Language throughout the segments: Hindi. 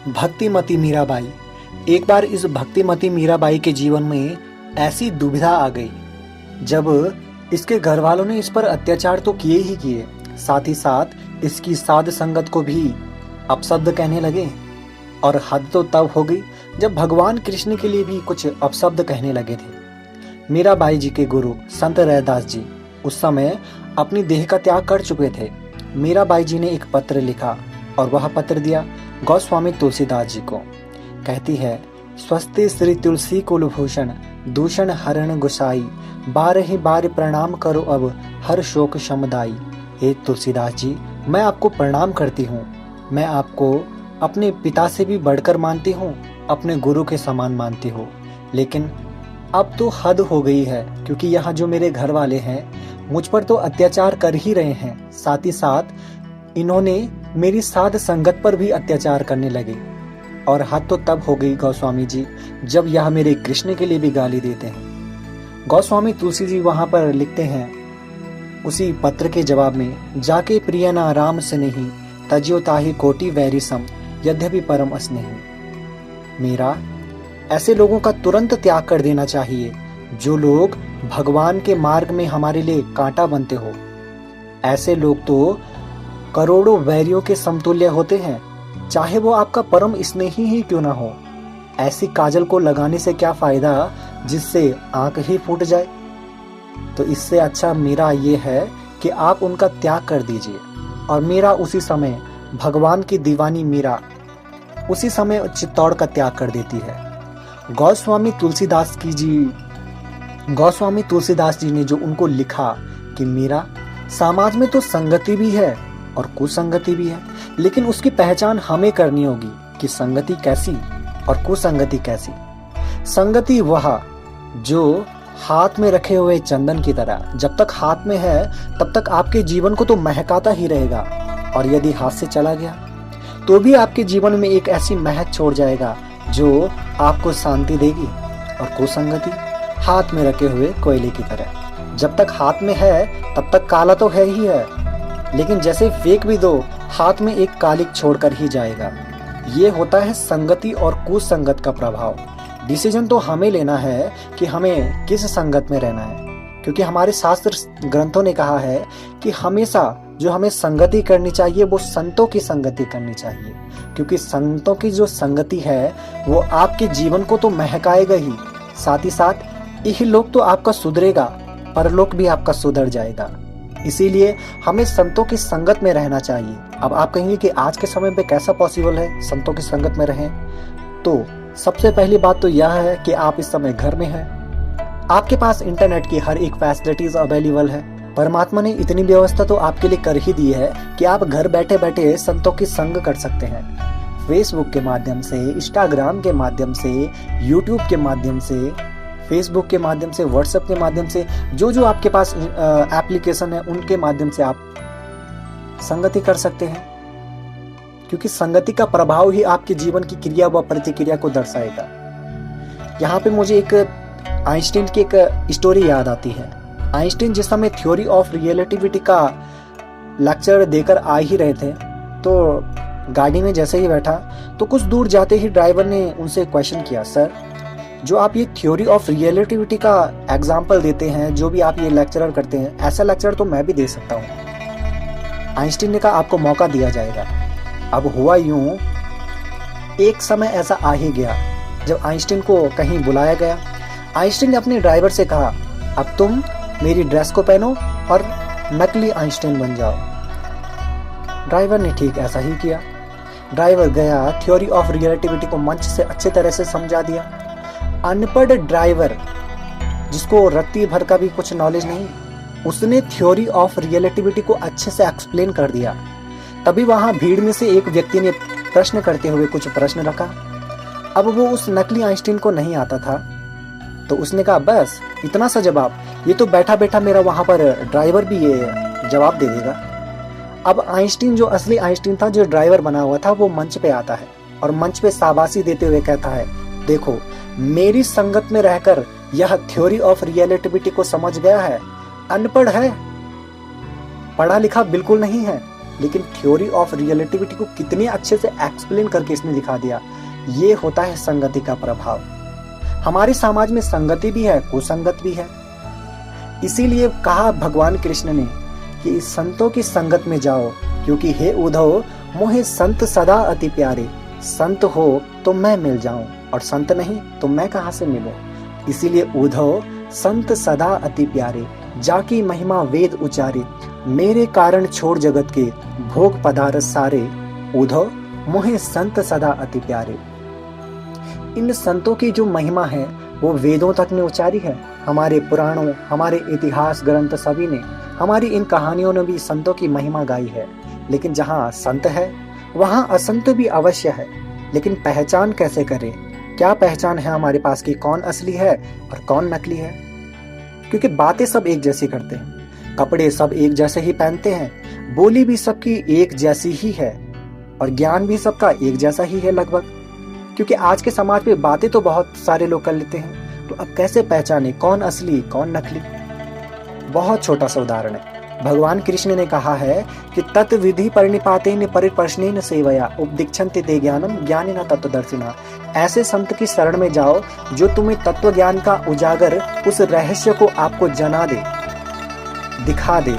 भक्तिमती मीराबाई। एक बार इस भक्तिमती मीराबाई के जीवन में ऐसी दुविधा आ गई जब इसके घर वालों ने इस पर अत्याचार तो किए ही किए, साथ ही साथ इसकी साध संगत को भी अपशब्द कहने लगे। और हद तो तब हो गई जब भगवान कृष्ण के लिए भी कुछ अपशब्द कहने लगे थे। मीराबाई जी के गुरु संत रैदास जी उस समय अपनी देह का त्याग कर चुके थे। मीराबाई जी ने एक पत्र लिखा और वह पत्र दिया गोस्वामी तुलसीदास जी को। कहती है, स्वस्ति श्री तुलसी कुलभूषण दूषण हरण गुसाई, बारहि बार प्रणाम करो अब हर शोक शमदाई। हे तुलसीदास जी, मैं आपको प्रणाम करती हूँ। मैं आपको अपने पिता से भी बढ़कर मानती हूँ, अपने गुरु के समान मानती हूँ। लेकिन अब तो हद हो गई है, क्योंकि यहाँ जो मेरे घर वाले हैं मुझ पर तो अत्याचार कर ही रहे हैं, साथ ही साथ इन्होंने मेरी साध संगत पर भी अत्याचार करने लगे। और हद तो तब हो गई गोस्वामी जी जब यह मेरे कृष्ण के लिए भी गाली देते हैं। गोस्वामी तुलसी जी वहां पर लिखते हैं उसी पत्र के जवाब में, जाके प्रिय ना राम स्नेही, तज्यो ताहि कोटि वैरी सम, यद्यपि परम स्नेही। मेरा ऐसे लोगों का तुरंत त्याग कर देना चाहिए जो लोग भगवान के मार्ग में हमारे लिए कांटा बनते हो। ऐसे लोग तो करोड़ों वैरियों के समतुल्य होते हैं, चाहे वो आपका परम स्नेही ही क्यों ना हो। ऐसी काजल को लगाने से क्या फायदा जिससे आंख ही फूट जाए। तो इससे अच्छा मेरा ये है कि आप उनका त्याग कर दीजिए। और मेरा उसी समय भगवान की दीवानी मीरा उसी समय चित्तौड़ का त्याग कर देती है। गोस्वामी तुलसीदास जी ने जो उनको लिखा कि मीरा, समाज में तो संगति भी है और कुसंगति भी है, लेकिन उसकी पहचान हमें करनी होगी कि संगति कैसी और कुसंगति कैसी। संगति वह जो हाथ में रखे हुए चंदन की तरह जब तक हाथ में है तब तक आपके जीवन को तो महकाता ही रहेगा, और यदि हाथ से चला गया तो भी आपके जीवन में एक ऐसी महक छोड़ जाएगा जो आपको शांति देगी। और कुसंगति हाथ में रखे हुए कोयले की तरह, जब तक हाथ में है तब तक काला तो है ही है, लेकिन जैसे फेंक भी दो हाथ में एक कालिक छोड़कर ही जाएगा। ये होता है संगति और कुसंगत का प्रभाव। डिसीजन तो हमें लेना है कि हमें किस संगत में रहना है, क्योंकि हमारे शास्त्र ग्रंथों ने कहा है कि हमेशा जो हमें संगति करनी चाहिए वो संतों की संगति करनी चाहिए, क्योंकि संतों की जो संगति है वो आपके जीवन को तो महकाएगा ही, साथ ही साथ यही लोग तो आपका सुधरेगा, परलोक भी आपका सुधर जाएगा। इसीलिए हमें संतों की संगत में रहना चाहिए। अब आप कहेंगे कि आज के समय पे कैसा पॉसिबल है संतों की संगत में रहें, तो सबसे पहली बात तो यह है कि आप इस समय घर में हैं, आपके पास इंटरनेट की हर एक फैसिलिटीज अवेलेबल है। परमात्मा ने इतनी व्यवस्था तो आपके लिए कर ही दी है कि आप घर बैठे बैठे संतों की संग कर सकते हैं। फेसबुक के माध्यम से, इंस्टाग्राम के माध्यम से, यूट्यूब के माध्यम से, फेसबुक के माध्यम से, व्हाट्सएप के माध्यम से, जो आपके पास एप्लीकेशन है उनके माध्यम से आप संगति कर सकते हैं, क्योंकि संगति का प्रभाव ही आपके जीवन की क्रिया व प्रतिक्रिया को दर्शाएगा। यहाँ पे मुझे एक आइंस्टीन की एक स्टोरी याद आती है। आइंस्टीन जिस समय थ्योरी ऑफ रिलेटिविटी का लेक्चर देकर आ ही रहे थे, तो गाड़ी में जैसे ही बैठा तो कुछ दूर जाते ही ड्राइवर ने उनसे क्वेश्चन किया, सर जो आप ये थ्योरी ऑफ रिलेटिविटी का एग्जाम्पल देते हैं, जो भी आप ये लेक्चरर करते हैं, ऐसा लेक्चर तो मैं भी दे सकता हूँ। आइंस्टीन ने कहा आपको मौका दिया जाएगा। अब हुआ यूं, एक समय ऐसा आ ही गया जब आइंस्टीन को कहीं बुलाया गया। आइंस्टीन ने अपने ड्राइवर से कहा, अब तुम मेरी ड्रेस को पहनो और नकली आइंस्टीन बन जाओ। ड्राइवर ने ठीक ऐसा ही किया। ड्राइवर गया, थ्योरी ऑफ रिलेटिविटी को मंच से अच्छे तरह से समझा दिया। अनपढ़ ड्राइवर जिसको रत्ती भर का भी कुछ नॉलेज नहीं, उसने थ्योरी ऑफ रिलेटिविटी को अच्छे से एक्सप्लेन कर दिया। तभी वहां भीड़ में से एक व्यक्ति ने प्रश्न करते हुए कुछ प्रश्न रखा। अब वो उस नकली आइंस्टीन को नहीं आता था, तो उसने कहा बस इतना सा जवाब, ये तो बैठा बैठा मेरा वहां पर ड्राइवर भी ये जवाब दे देगा। अब आइंस्टीन जो असली आइंस्टीन था, जो ड्राइवर बना हुआ था, वो मंच पे आता है और मंच पे शाबाशी देते हुए कहता है, देखो मेरी संगत में रहकर यह थ्योरी ऑफ रिलेटिविटी को समझ गया है। अनपढ़ है, पढ़ा लिखा बिल्कुल नहीं है, लेकिन थ्योरी ऑफ रिलेटिविटी को कितने अच्छे से एक्सप्लेन करके इसने दिखा दिया। ये होता है संगति का प्रभाव। हमारे समाज में संगति भी है, कुसंगत भी है। इसीलिए कहा भगवान कृष्ण ने कि संतों की संगत में जाओ, क्योंकि हे उद्धव मोहे संत सदा अति प्यारे। संत हो तो मैं मिल जाऊं, और संत नहीं तो मैं कहां से मिलूं। इसीलिए उद्धव संत सदा अति प्यारे, जाकी महिमा वेद उचारे। मेरे कारण छोड़ जगत के भोग पदार्थ सारे। उद्धव मोहे संत सदा अति प्यारे। इन संतों की जो महिमा है वो वेदों तक ने उचारी है। हमारे पुराणों, हमारे इतिहास ग्रंथ सभी ने, हमारी इन कहानियों ने भी संतों की महिमा गाई है। लेकिन जहाँ संत है वहाँ असंत भी अवश्य है। लेकिन पहचान कैसे करें? क्या पहचान है हमारे पास कि कौन असली है और कौन नकली है? क्योंकि बातें सब एक जैसी करते हैं, कपड़े सब एक जैसे ही पहनते हैं, बोली भी सबकी एक जैसी ही है, और ज्ञान भी सबका एक जैसा ही है लगभग। क्योंकि आज के समाज में बातें तो बहुत सारे लोग कर लेते हैं, तो अब कैसे पहचाने कौन असली कौन नकली? बहुत छोटा सा उदाहरण है। भगवान कृष्ण ने कहा है कि तत् विधि परिनिपातेन परिप्रश्नेन सेवया उपदीक्षन्ते ते ज्ञानम ज्ञानिना तत्वदर्शिना। ऐसे संत की शरण में जाओ जो तुम्हें तत्व ज्ञान का उजागर, उस रहस्य को आपको जना दे, दिखा दे।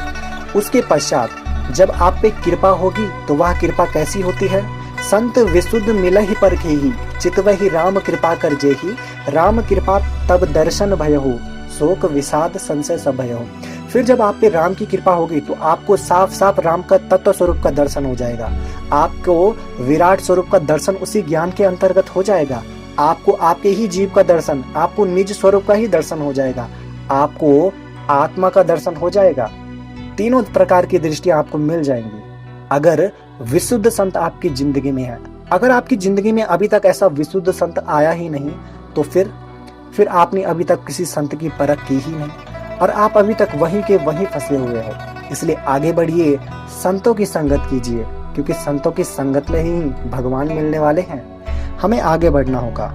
उसके पश्चात जब आप पे कृपा होगी तो वह कृपा कैसी होती है? संत विशुद्ध मिलहि परखेहि, चितवहि राम कृपा कर जेहि। राम कृपा तब दर्शन भयहु, शोक विषाद संशय सब भयहु। फिर जब आप पे राम की कृपा होगी तो आपको साफ साफ राम का तत्व स्वरूप का दर्शन हो जाएगा। आपको विराट स्वरूप का दर्शन उसी ज्ञान के अंतर्गत हो जाएगा। आपको आपके ही जीव का दर्शन, आपको निज स्वरूप का ही दर्शन हो जाएगा। आपको आत्मा का दर्शन हो जाएगा। तीनों प्रकार की दृष्टियां आपको मिल जाएंगी अगर विशुद्ध संत आपकी जिंदगी में है। अगर आपकी जिंदगी में अभी तक ऐसा विशुद्ध संत आया ही नहीं तो फिर आपने अभी तक किसी संत की परख की ही नहीं, और आप अभी तक वहीं के वहीं फंसे हुए हो। इसलिए आगे बढ़िए, संतों की संगत कीजिए, क्योंकि संतों की संगत में ही भगवान मिलने वाले हैं। हमें आगे बढ़ना होगा।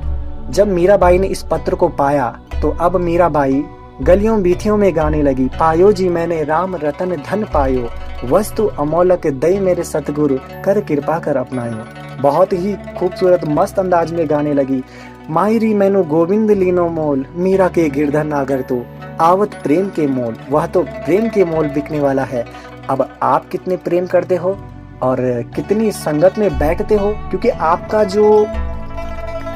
जब मीराबाई ने इस पत्र को पाया तो अब मीराबाई गलियों बीथियों में गाने लगी। पायो जी मैंने राम रतन धन पायो, वस्तु अमोलक दई मेरे सतगुरु, कर कृपा कर अपनायो। बहुत ही खूबसूरत मस्त अंदाज में गाने लगी। मायरी मैनु गोविंद लीनो मोल, मीरा के गिरधर नागर तो आवत प्रेम के मोल। वह तो प्रेम के मोल बिकने वाला है। अब आप कितने प्रेम करते हो और कितनी संगत में बैठते हो? क्योंकि आपका जो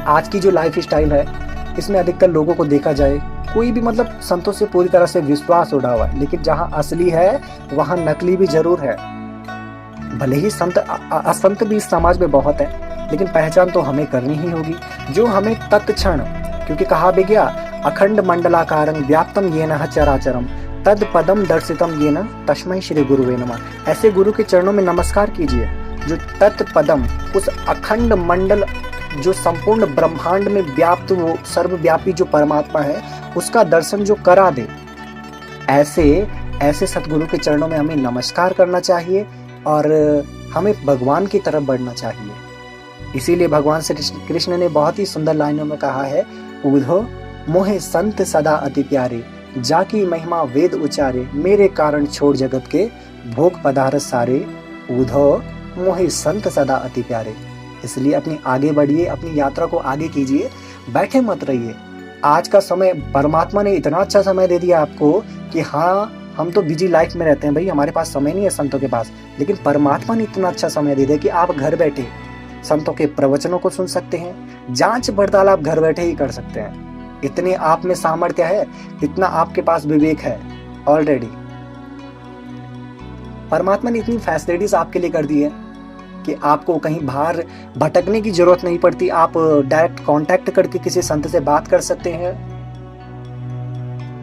आज की जो लाइफ स्टाइल है इसमें अधिकतर लोगों को देखा जाए कोई भी मतलब संतों से पूरी तरह से विश्वास उड़ा हुआ है, लेकिन जहां असली है वहां नकली भी जरूर है। भले ही संत असंत भी इस समाज में बहुत है, लेकिन पहचान तो हमें करनी ही होगी, जो हमें तत्क्षण, क्योंकि कहा भी गया अखंड मंडलाकारं व्याप्तम येन चराचरम तद पदम दर्शितम येन तस्मै श्री गुरुवे नमः। ऐसे गुरु के चरणों में नमस्कार कीजिए जो तत्पदम, उस अखंड मंडल जो संपूर्ण ब्रह्मांड में व्याप्त, वो सर्वव्यापी जो परमात्मा है उसका दर्शन जो करा दे। ऐसे सतगुरु के चरणों में हमें नमस्कार करना चाहिए और हमें भगवान की तरफ बढ़ना चाहिए। इसीलिए भगवान श्री कृष्ण ने बहुत ही सुंदर लाइनों में कहा है, उद्धव मोहे संत सदा अति प्यारे, जाकी महिमा वेद उचारे। मेरे कारण छोड़ जगत के भोग पदार्थ सारे। उद्धव मोहे संत सदा अति प्यारे। इसलिए अपनी आगे बढ़िए, अपनी यात्रा को आगे कीजिए, बैठे मत रहिए। आज का समय परमात्मा ने इतना अच्छा समय दे दिया आपको कि हाँ, हम तो बिजी लाइफ में रहते हैं भाई, हमारे पास समय नहीं है संतों के पास, लेकिन परमात्मा ने इतना अच्छा समय दे दिया कि आप घर बैठे संतों के प्रवचनों को सुन सकते हैं। जांच पड़ताल आप घर बैठे ही कर सकते हैं। इतने आप में सामर्थ्य है, इतना आपके पास विवेक है ऑलरेडी। परमात्मा ने इतनी फैसिलिटीज आपके लिए कर दी है कि आपको कहीं बाहर भटकने की जरूरत नहीं पड़ती। आप डायरेक्ट कांटेक्ट करके किसी संत से बात कर सकते हैं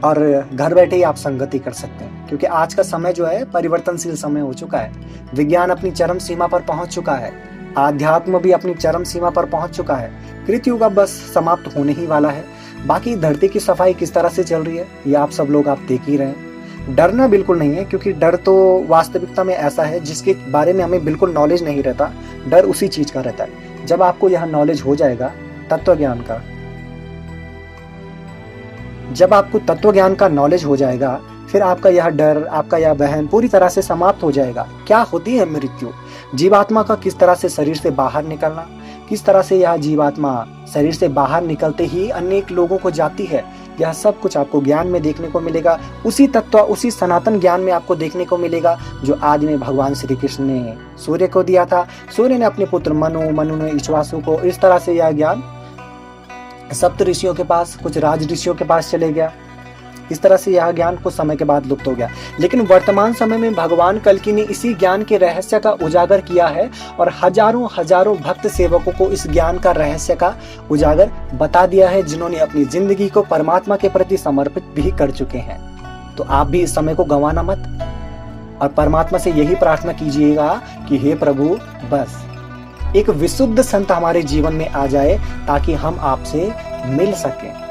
और घर बैठे ही आप संगति कर सकते हैं। क्योंकि आज का समय जो है परिवर्तनशील समय हो चुका है। विज्ञान अपनी चरम सीमा पर पहुंच चुका है, आध्यात्म भी अपनी चरम सीमा पर पहुंच चुका है। कृतयुग अब बस समाप्त होने ही वाला है। बाकी धरती की सफाई किस तरह से चल रही है ये आप सब लोग आप देख ही रहे हैं। डरना बिल्कुल नहीं है, क्योंकि डर तो वास्तविकता में ऐसा है जिसके बारे में हमें बिल्कुल नॉलेज नहीं रहता। डर उसी चीज का रहता है। जब आपको यह नॉलेज हो जाएगा तत्व ज्ञान का, जब आपको तत्व ज्ञान का नॉलेज हो जाएगा फिर आपका यह डर, आपका यह वहम पूरी तरह से समाप्त हो जाएगा। क्या होती है मृत्यु? जीवात्मा का किस तरह से शरीर से बाहर निकलना, किस तरह से यह जीवात्मा शरीर से बाहर निकलते ही अनेक लोगों को जाती है, यह सब कुछ आपको ज्ञान में देखने को मिलेगा। उसी तत्व, उसी सनातन ज्ञान में आपको देखने को मिलेगा जो आज में भगवान श्री कृष्ण ने सूर्य को दिया था। सूर्य ने अपने पुत्र मनु, मनु ने इक्ष्वाकु को। इस तरह से यह ज्ञान सप्त ऋषियों के पास, कुछ राज ऋषियों के पास चले गया। इस तरह से यह ज्ञान कुछ समय के बाद लुप्त हो गया। लेकिन वर्तमान समय में भगवान कल्कि ने इसी ज्ञान के रहस्य का उजागर किया है और हजारों हजारों भक्त सेवकों को इस ज्ञान का रहस्य का उजागर बता दिया है, जिन्होंने अपनी जिंदगी को परमात्मा के प्रति समर्पित भी कर चुके हैं। तो आप भी इस समय को गंवाना मत और परमात्मा से यही प्रार्थना कीजिएगा कि हे प्रभु, बस एक विशुद्ध संत हमारे जीवन में आ जाए ताकि हम आपसे मिल सकें।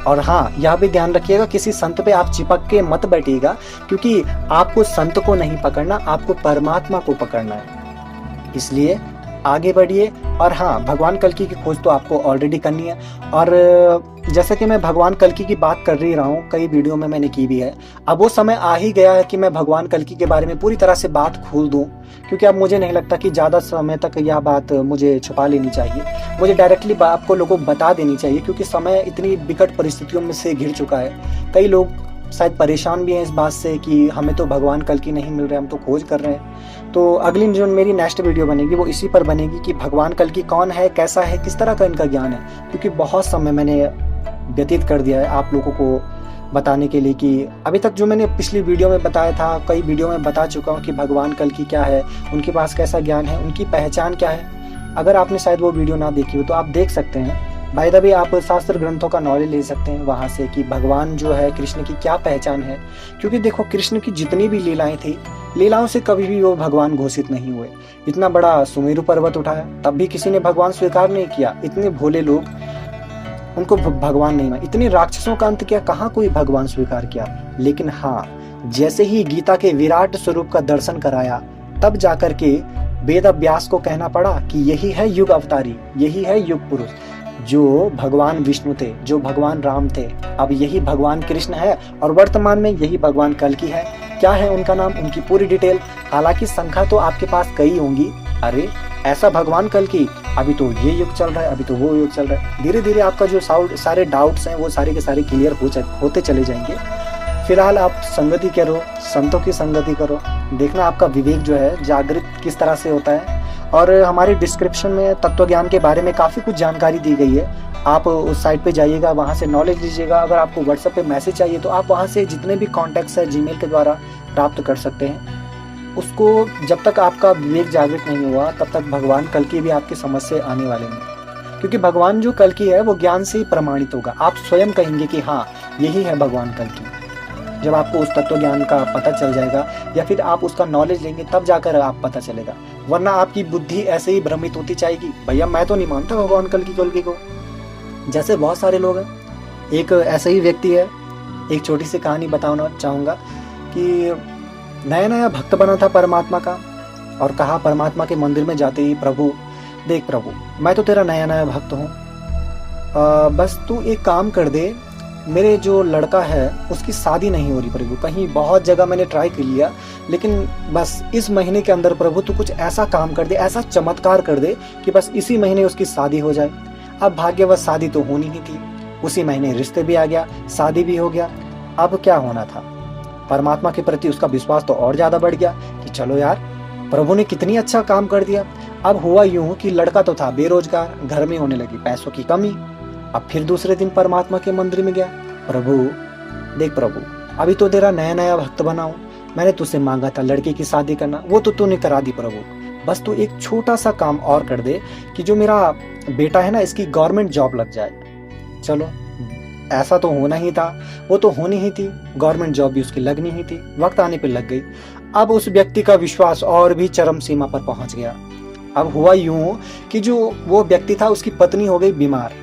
और हाँ, यह भी ध्यान रखिएगा, किसी संत पे आप चिपक के मत बैठिएगा, क्योंकि आपको संत को नहीं पकड़ना, आपको परमात्मा को पकड़ना है। इसलिए आगे बढ़िए। और हाँ, भगवान कल्कि की खोज तो आपको ऑलरेडी करनी है। और जैसे कि मैं भगवान कल्कि की बात कर ही रहा हूँ, कई वीडियो में मैंने की भी है। अब वो समय आ ही गया है कि मैं भगवान कल्कि के बारे में पूरी तरह से बात खोल दूँ, क्योंकि अब मुझे नहीं लगता कि ज़्यादा समय तक यह बात मुझे छुपा लेनी चाहिए। मुझे डायरेक्टली आपको लोगों को बता देनी चाहिए, क्योंकि समय इतनी विकट परिस्थितियों में से घिर चुका है। कई लोग शायद परेशान भी हैं इस बात से कि हमें तो भगवान कल्कि नहीं मिल रहे, हम तो खोज कर रहे हैं। तो अगली जो मेरी नेक्स्ट वीडियो बनेगी वो इसी पर बनेगी कि भगवान कल्कि कौन है, कैसा है, किस तरह का इनका ज्ञान है। क्योंकि बहुत समय मैंने व्यतीत कर दिया है आप लोगों को बताने के लिए कि अभी तक जो मैंने पिछली वीडियो में बताया था, कई वीडियो में बता चुका हूँ कि भगवान कल्कि क्या है, उनके पास कैसा ज्ञान है, उनकी पहचान क्या है। अगर आपने शायद वो वीडियो ना देखी हो तो आप देख सकते हैं। बाय द वे, आप शास्त्र ग्रंथों का नॉलेज ले सकते हैं वहाँ से कि भगवान जो है कृष्ण की क्या पहचान है। क्योंकि देखो, कृष्ण की जितनी भी लीलाएं थी, लीलाओं से कभी भी वो भगवान घोषित नहीं हुए। इतना बड़ा सुमेरु पर्वत उठाया, तब भी किसी ने भगवान स्वीकार नहीं किया। इतने भोले लोग, उनको भगवान नहीं माना। इतने राक्षसों का अंत किया, कहाँ कोई भगवान स्वीकार किया। लेकिन हाँ, जैसे ही गीता के विराट स्वरूप का दर्शन कराया, तब जाकर के वेद व्यास को कहना पड़ा कि यही है युग अवतारी, यही है युग पुरुष। जो भगवान विष्णु थे, जो भगवान राम थे, अब यही भगवान कृष्ण है और वर्तमान में यही भगवान कल्कि है। क्या है उनका नाम, उनकी पूरी डिटेल, हालांकि संख्या तो आपके पास कई होंगी। अरे ऐसा भगवान कल्कि, अभी तो ये युग चल रहा है, अभी तो वो युग चल रहा है। धीरे धीरे आपका जो सारे डाउट्स हैं वो सारे के सारे क्लियर होते चले जाएंगे। फिलहाल आप संगति करो, संतों की संगति करो, देखना आपका विवेक जो है जागृत किस तरह से होता है। और हमारे डिस्क्रिप्शन में तत्व ज्ञान के बारे में काफ़ी कुछ जानकारी दी गई है। आप उस साइट पे जाइएगा, वहाँ से नॉलेज लीजिएगा। अगर आपको व्हाट्सएप पे मैसेज चाहिए तो आप वहाँ से जितने भी कॉन्टैक्ट्स है जीमेल के द्वारा प्राप्त कर सकते हैं। उसको जब तक आपका विवेक जागृत नहीं हुआ तब तक भगवान कल्कि भी आपकी समझ से आने वाले नहीं, क्योंकि भगवान जो कल्कि है वो ज्ञान से ही प्रमाणित होगा। आप स्वयं कहेंगे कि हाँ, यही है भगवान कल्कि। जब आपको उस तत्व ज्ञान का पता चल जाएगा या फिर आप उसका नॉलेज लेंगे, तब जाकर आप पता चलेगा। वरना आपकी बुद्धि ऐसे ही भ्रमित होती जाएगी, भैया मैं तो नहीं मानता भगवान कल्कि को। जैसे बहुत सारे लोग हैं। एक ऐसा ही व्यक्ति है, एक छोटी सी कहानी बताना चाहूँगा कि नया नया भक्त बना था परमात्मा का और कहा परमात्मा के मंदिर में जाते ही, प्रभु देख प्रभु, मैं तो तेरा नया नया भक्त हूँ, बस तू एक काम कर दे, मेरे जो लड़का है उसकी शादी नहीं हो रही प्रभु। कहीं बहुत जगह मैंने ट्राई कर लिया, लेकिन बस इस महीने के अंदर प्रभु तू कुछ ऐसा काम कर दे, ऐसा चमत्कार कर दे कि बस इसी महीने उसकी शादी हो जाए। अब भाग्यवश शादी तो होनी ही थी, उसी महीने रिश्ते भी आ गया, शादी भी हो गया। अब क्या होना था, परमात्मा के प्रति उसका विश्वास तो और ज्यादा बढ़ गया कि चलो यार, प्रभु ने कितनी अच्छा काम कर दिया। अब हुआ यूं कि लड़का तो था बेरोजगार, घर में होने लगी पैसों की कमी। अब फिर दूसरे दिन परमात्मा के मंदिर में गया, प्रभु देख प्रभु, अभी तो तेरा नया नया भक्त बना हूं, मैंने तुझसे मांगा था लड़के की शादी करना, वो तो तूने करा दी प्रभु। बस तू एक छोटा सा काम और कर दे कि जो मेरा बेटा है ना, इसकी गवर्नमेंट जॉब लग जाए। चलो, ऐसा तो होना ही था, वो तो होनी ही थी, गवर्नमेंट जॉब भी उसकी लगनी ही थी, वक्त आने पर लग गई। अब उस व्यक्ति का विश्वास और भी चरम सीमा पर पहुंच गया। अब हुआ यूं कि जो वो व्यक्ति था उसकी पत्नी हो गई बीमार।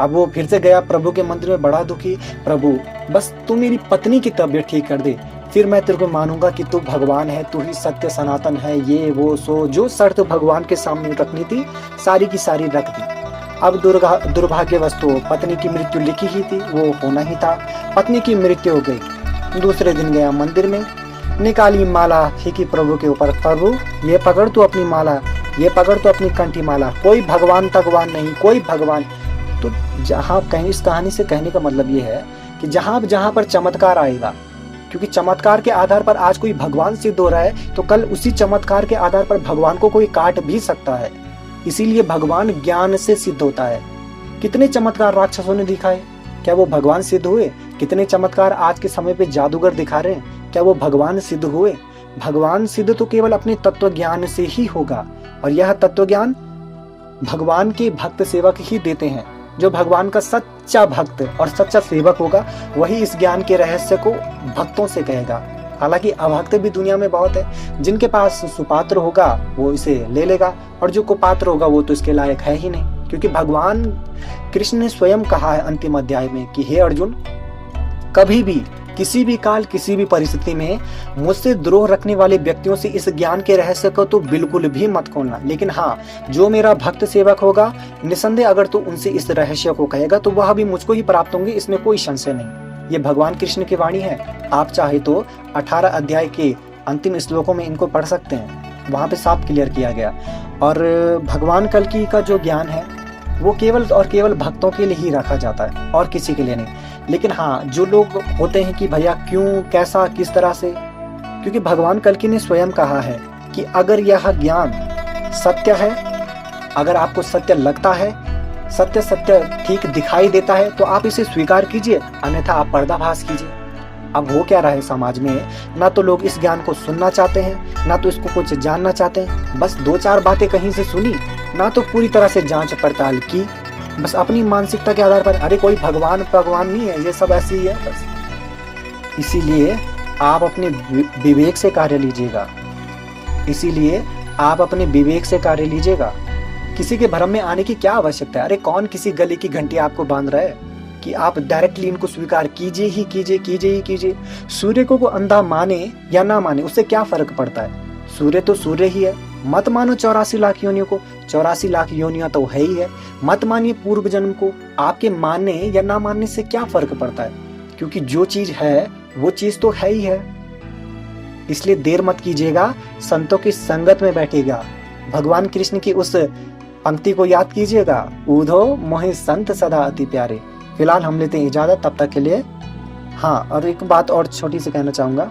अब वो फिर से गया प्रभु के मंदिर में, बड़ा दुखी, प्रभु बस तू मेरी पत्नी की तबीयत ठीक कर दे, फिर मैं तेरे को मानूंगा कि तू भगवान है, तू ही सत्य सनातन है, ये वो सो जो शर्त भगवान के सामने रखनी थी सारी की सारी रख दी। अब दुर्भाग्यवश तो पत्नी की मृत्यु लिखी ही थी, वो होना ही था, पत्नी की मृत्यु हो गई। दूसरे दिन गया मंदिर में, निकाली माला, फेंकी प्रभु के ऊपर, प्रभु ये पकड़ तू अपनी माला, ये पकड़ तो अपनी कंठी माला, कोई भगवान तगवान नहीं, कोई भगवान। तो जहाँ कहीं इस कहानी से कहने का मतलब ये है कि जहाँ पर चमत्कार आएगा, क्योंकि चमत्कार के आधार पर आज कोई भगवान सिद्ध हो रहा है, तो कल उसी चमत्कार के आधार पर भगवान को कोई काट भी सकता है। इसीलिए भगवान ज्ञान से सिद्ध होता है। कितने चमत्कार राक्षसों ने दिखाए, क्या वो भगवान सिद्ध हुए? कितने चमत्कार आज के समय पे जादूगर दिखा रहे हैं, क्या वो भगवान सिद्ध हुए? भगवान सिद्ध तो केवल अपने तत्व ज्ञान से ही होगा, और यह तत्व ज्ञान भगवान के भक्त सेवक ही देते हैं। जो भगवान का सच्चा भक्त और सच्चा सेवक होगा, वही इस ज्ञान के रहस्य को भक्तों से कहेगा। हालांकि अभक्त भी दुनिया में बहुत है, जिनके पास सुपात्र होगा वो इसे ले लेगा, और जो कुपात्र होगा वो तो इसके लायक है ही नहीं। क्योंकि भगवान कृष्ण ने स्वयं कहा है अंतिम अध्याय में कि हे अर्जुन, कभी भी, किसी भी काल, किसी भी परिस्थिति में मुझसे द्रोह रखने वाले व्यक्तियों से इस ज्ञान के रहस्य को तो बिल्कुल भी मत खोलना। लेकिन हाँ, जो मेरा भक्त सेवक होगा, निसंदेह अगर तू उनसे इस रहस्य को कहेगा तो वह भी मुझको ही प्राप्त होंगे, इसमें कोई संशय नहीं। ये भगवान कृष्ण की वाणी है। आप चाहे तो 18 अध्याय के अंतिम श्लोकों में इनको पढ़ सकते हैं, वहां पे साफ क्लियर किया गया। और भगवान कल्कि का जो ज्ञान है वो केवल और केवल भक्तों के लिए ही रखा जाता है, और किसी के लिए नहीं। लेकिन हाँ, जो लोग होते हैं कि भैया क्यों, कैसा, किस तरह से, क्योंकि भगवान कल्कि ने स्वयं कहा है कि अगर यह ज्ञान सत्य है, अगर आपको सत्य लगता है, सत्य सत्य ठीक दिखाई देता है, तो आप इसे स्वीकार कीजिए, अन्यथा आप पर्दाफाश कीजिए। अब हो क्या रहा है समाज में, ना तो लोग इस ज्ञान को सुनना चाहते हैं, ना तो इसको कुछ जानना चाहते हैं। बस 2-4 बातें कहीं से सुनी, ना तो पूरी तरह से जांच पड़ताल की, बस अपनी मानसिकता के आधार पर, अरे कोई भगवान नहीं है, ये सब ऐसे ही है बस। इसीलिए आप अपने विवेक से कार्य लीजिएगा, इसीलिए आप अपने विवेक से कार्य लीजिएगा। किसी के भ्रम में आने की क्या आवश्यकता है? अरे कौन किसी गली की घंटी आपको बांध रहा है कि आप डायरेक्टली इनको स्वीकार कीजिए ही कीजिए। सूर्य को अंधा माने या ना माने, उससे क्या फर्क पड़ता है? सूर्य तो सूर्य ही है। मत मानो 84 लाख योनियों को, 84 लाख योनियां तो है ही है। मत मानिए पूर्व जन्म को, आपके मानने या ना मानने से क्या फर्क पड़ता है? क्योंकि जो चीज है वो चीज तो है ही है। इसलिए देर मत कीजिएगा, संतों की संगत में बैठिएगा। भगवान कृष्ण की उस पंक्ति को याद कीजिएगा, ऊधो मोहि संत सदा अति प्यारे। फिलहाल हम लेते हैं इजाजत, तब तक के लिए। हाँ, और एक बात और छोटी सी कहना चाहूंगा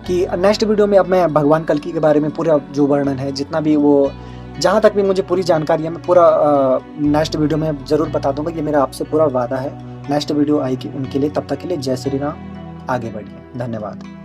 कि नेक्स्ट वीडियो में अब मैं भगवान कल्कि के बारे में पूरा जो वर्णन है, जितना भी वो, जहाँ तक भी मुझे पूरी जानकारी है, मैं पूरा नेक्स्ट वीडियो में जरूर बता दूंगा। ये मेरा आपसे पूरा वादा है। नेक्स्ट वीडियो आएगी उनके लिए, तब तक के लिए जय श्री राम। आगे बढ़िए, धन्यवाद।